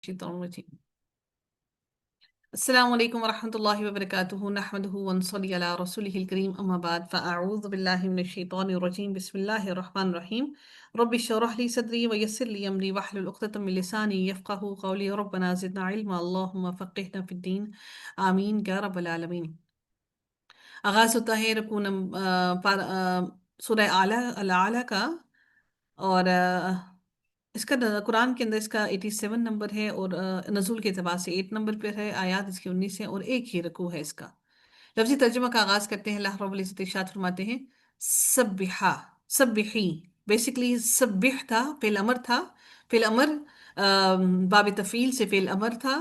الشيطان الرجيم. السلام عليكم ورحمة الله وبركاته، نحمده ونصلي على رسوله الكريم، أما بعد فأعوذ بالله من الشيطان الرجيم. بسم الله الرحمن الرحيم. رب اشرح لي صدري ويسر لي أمري واحلل عقدة من لساني يفقهوا قولي. ربنا زدنا علما، اللهم فقهنا في الدين، آمين يا رب العالمين. آغاز ہوتا ہے رکوع سورہ اعلیٰ کا، اور اس کا قرآن کے اندر اس کا 87 نمبر ہے، اور نزول کے اعتبار سے 8 نمبر پر ہے، آیات اس کی 19 ہے، اور ایک ہی رکوع ہے اس کا۔ لفظی ترجمہ کا آغاز کرتے ہیں۔ اللہ رب العزت ارشاد فرماتے ہیں سبحا، سبحی، بیسیکلی سبح تھا، فعل امر تھا، فعل امر باب تفعیل سے فعل امر تھا،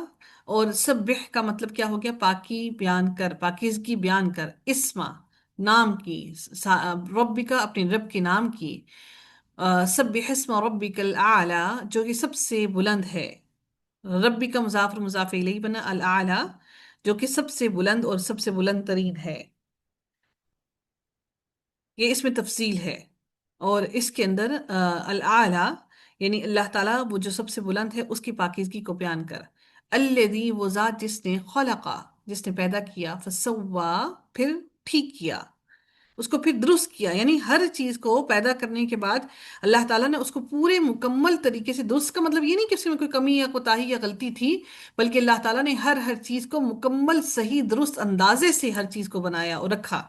اور سبح کا مطلب کیا ہو گیا؟ پاکی بیان کر، پاکیزگی بیان کر، اسما نام کی، رب کا اپنے رب کے نام کی، سبح اسم ربک الاعلی جو کہ سب سے بلند ہے، ربی کا مضاف اور مضاف الیہ بنا، الاعلی جو کہ سب سے بلند اور سب سے بلند ترین ہے۔ یہ اس میں تفصیل ہے، اور اس کے اندر الاعلی یعنی اللہ تعالیٰ وہ جو سب سے بلند ہے، اس کی پاکیزگی کو بیان کر۔ الذی وہ ذات جس نے خلقا جس نے پیدا کیا، فسوا پھر ٹھیک کیا، اس کو پھر درست کیا، یعنی ہر چیز کو پیدا کرنے کے بعد اللہ تعالیٰ نے اس کو پورے مکمل طریقے سے، درست کا مطلب یہ نہیں کہ اس میں کوئی کمی یا کوتاہی یا غلطی تھی، بلکہ اللہ تعالیٰ نے ہر چیز کو مکمل صحیح درست اندازے سے ہر چیز کو بنایا اور رکھا۔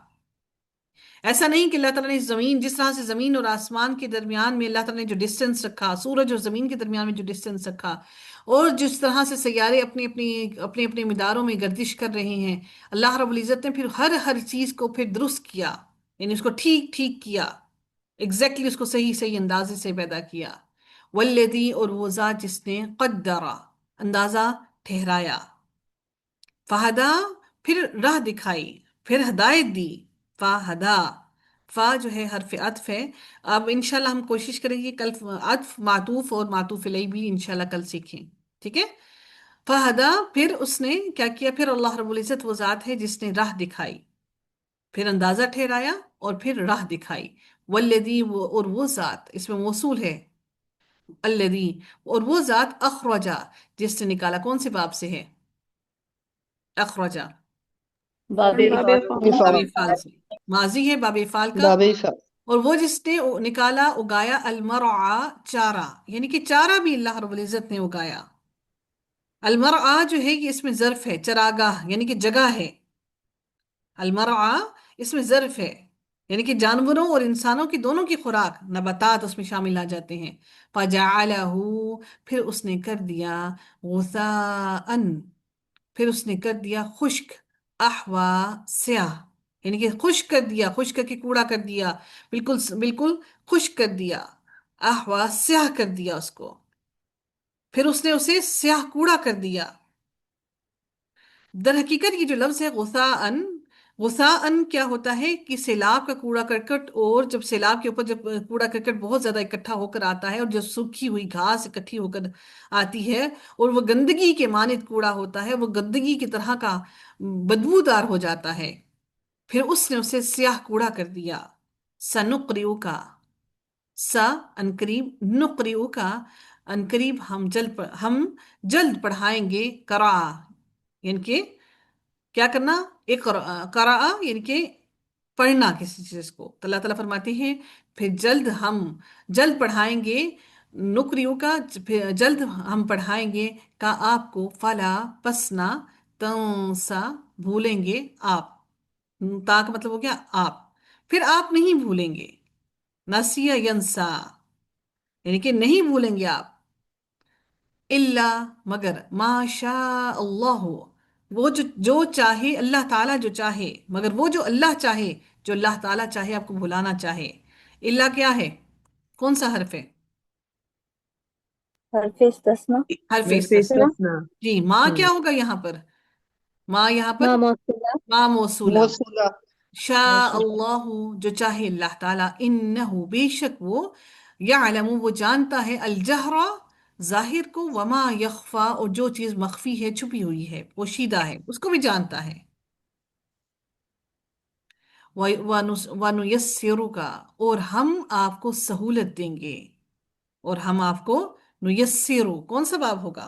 ایسا نہیں کہ اللہ تعالیٰ نے زمین، جس طرح سے زمین اور آسمان کے درمیان میں اللہ تعالیٰ نے جو ڈسٹنس رکھا، سورج اور زمین کے درمیان میں جو ڈسٹنس رکھا، اور جس طرح سے سیارے اپنے مداروں میں گردش کر رہے ہیں، اللہ رب العزت نے پھر ہر چیز کو پھر درست کیا، یعنی اس کو ٹھیک ٹھیک کیا، ایگزیکٹلی اس کو صحیح صحیح اندازے سے پیدا کیا۔ والذی اور وہ ذات جس نے قدرا اندازہ ٹھہرایا، فہدا پھر راہ دکھائی، پھر ہدایت دی، فہدا فا جو ہے حرف عطف ہے۔ اب انشاءاللہ ہم کوشش کریں گے کل عطف معطوف اور معطوف علیہ بھی انشاءاللہ کل سیکھیں، ٹھیک ہے؟ فہدا پھر اس نے کیا کیا؟ پھر اللہ رب العزت وہ ذات ہے جس نے راہ دکھائی، پھر اندازہ ٹھہرایا، اور پھر راہ دکھائی۔ والذی اور وہ ذات، اس میں موصول ہے الذی، اور وہ ذات اخرجا جس نے نکالا، کون سے باب سے ہے؟ اخرجا باب باب افعال فعل باب ماضی افعال سے، ماضی ہے باب افعال کا۔ باب افعال اور وہ جس نے نکالا، اگایا، المرعا چارہ، یعنی کہ چارہ بھی اللہ رب العزت نے اگایا۔ المرعا جو ہے یہ اس میں ظرف ہے، چراگاہ یعنی کہ جگہ ہے، المرعا اس میں ظرف ہے، یعنی کہ جانوروں اور انسانوں کی دونوں کی خوراک، نباتات اس میں شامل آ جاتے ہیں۔ فَجَعَلَهُ پھر اس نے کر دیا، غثاءً پھر اس نے کر دیا خشک، احوا سیاہ، یعنی کہ خشک کر دیا، خشک کر کے کوڑا کر دیا، بالکل بالکل خشک کر دیا، احوا سیاہ کر دیا اس کو، پھر اس نے اسے سیاہ کوڑا کر دیا۔ در حقیقت یہ جو لفظ ہے غثاءً، غثاءً کیا ہوتا ہے کہ سیلاب کا کوڑا کرکٹ، اور جب سیلاب کے اوپر جب کوڑا کرکٹ بہت زیادہ اکٹھا ہو کر آتا ہے، اور جب سوکھی ہوئی گھاس اکٹھی ہو کر آتی ہے، اور وہ گندگی کے مانند کوڑا ہوتا ہے، وہ گندگی کی طرح کا بدبودار ہو جاتا ہے، پھر اس نے اسے سیاہ کوڑا کر دیا۔ سنقریو کا، سا انقریب، نقریو کا انقریب، ہم جلد پڑھائیں گے، کرا یعنی کہ کیا کرنا؟ قرأ یعنی کہ پڑھنا کسی چیز کو، تو اللہ تعالیٰ فرماتے ہیں پھر جلد پڑھائیں گے، نقریو کا پھر جلد ہم پڑھائیں گے، کا آپ کو، فلا پسنا، تنسا بھولیں گے آپ، تا کا مطلب ہو گیا آپ، پھر آپ نہیں بھولیں گے، نسیہ ینسا یعنی کہ نہیں بھولیں گے آپ، اللہ مگر، ما شاء اللہ وہ جو چاہے، اللہ تعالیٰ جو چاہے، مگر وہ جو اللہ چاہے، جو اللہ تعالیٰ چاہے آپ کو بھلانا چاہے۔ اللہ کیا ہے؟ کون سا حرف ہے؟ حرف استثناء حرف حرف استثناء۔ استثناء۔ جی، ما کیا ہوگا یہاں پر؟ ما یہاں پر ما موصولہ ما موصولہ، موصولہ شاء موصولہ اللہ جو چاہے اللہ تعالیٰ، انہو بے شک وہ، یعلم وہ جانتا ہے، الجہر ظاہر کو، وما یخفا اور جو چیز مخفی ہے، چھپی ہوئی ہے، پوشیدہ ہے، اس کو بھی جانتا ہے۔ وَنُيَسِّرُكَ اور ہم آپ کو سہولت دیں گے، اور ہم آپ کو، نُيَسِّرُ کون سا باب ہوگا؟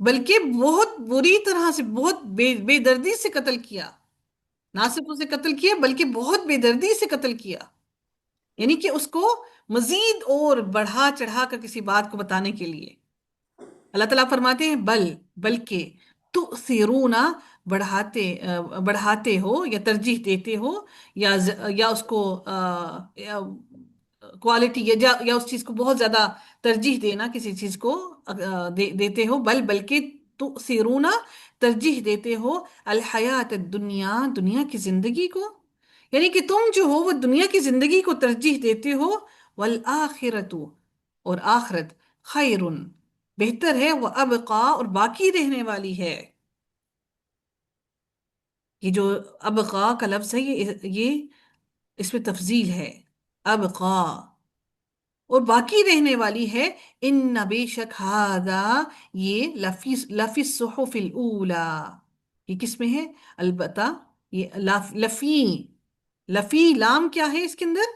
بلکہ بہت بری طرح سے، بہت بے دردی سے قتل کیا. نہ صرف اسے قتل کیا بلکہ بہت بے دردی سے قتل کیا، یعنی کہ اس کو مزید اور بڑھا چڑھا کر کسی بات کو بتانے کے لیے. اللہ تعالیٰ فرماتے ہیں بلکہ تؤثرون، بڑھاتے ہو یا ترجیح دیتے ہو، یا اس کو کوالٹی یا اس چیز کو بہت زیادہ ترجیح دینا، کسی چیز کو دیتے ہو. بلکہ تؤثرون، ترجیح دیتے ہو الحیات الدنیا، دنیا کی زندگی کو، یعنی کہ تم جو ہو وہ دنیا کی زندگی کو ترجیح دیتے ہو. والآخرت، اور آخرت، خیر، بہتر ہے، وہ ابقا، اور باقی رہنے والی ہے. یہ جو ابقا کا لفظ ہے، یہ اس میں تفضیل ہے. ابقا، اور باقی رہنے والی ہے. ان بے شک ہذا، یہ لفی الصحف الاولی، یہ کس میں ہے؟ البتہ یہ لفی لام کیا ہے اس کے اندر؟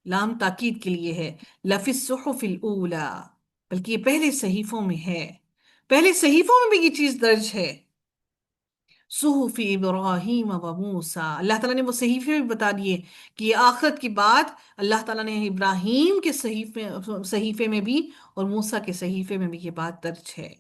لام تاکید کے لیے ہے. لفی الصحف الاولی، بلکہ یہ پہلے صحیفوں میں ہے، پہلے صحیفوں میں بھی یہ چیز درج ہے. صحف ابراہیم و موسیٰ، اللہ تعالیٰ نے وہ صحیفے بھی بتا دیے کہ یہ آخرت کی بات اللہ تعالیٰ نے ابراہیم کے صحیفے میں بھی اور موسیٰ کے صحیفے میں بھی یہ بات درج ہے.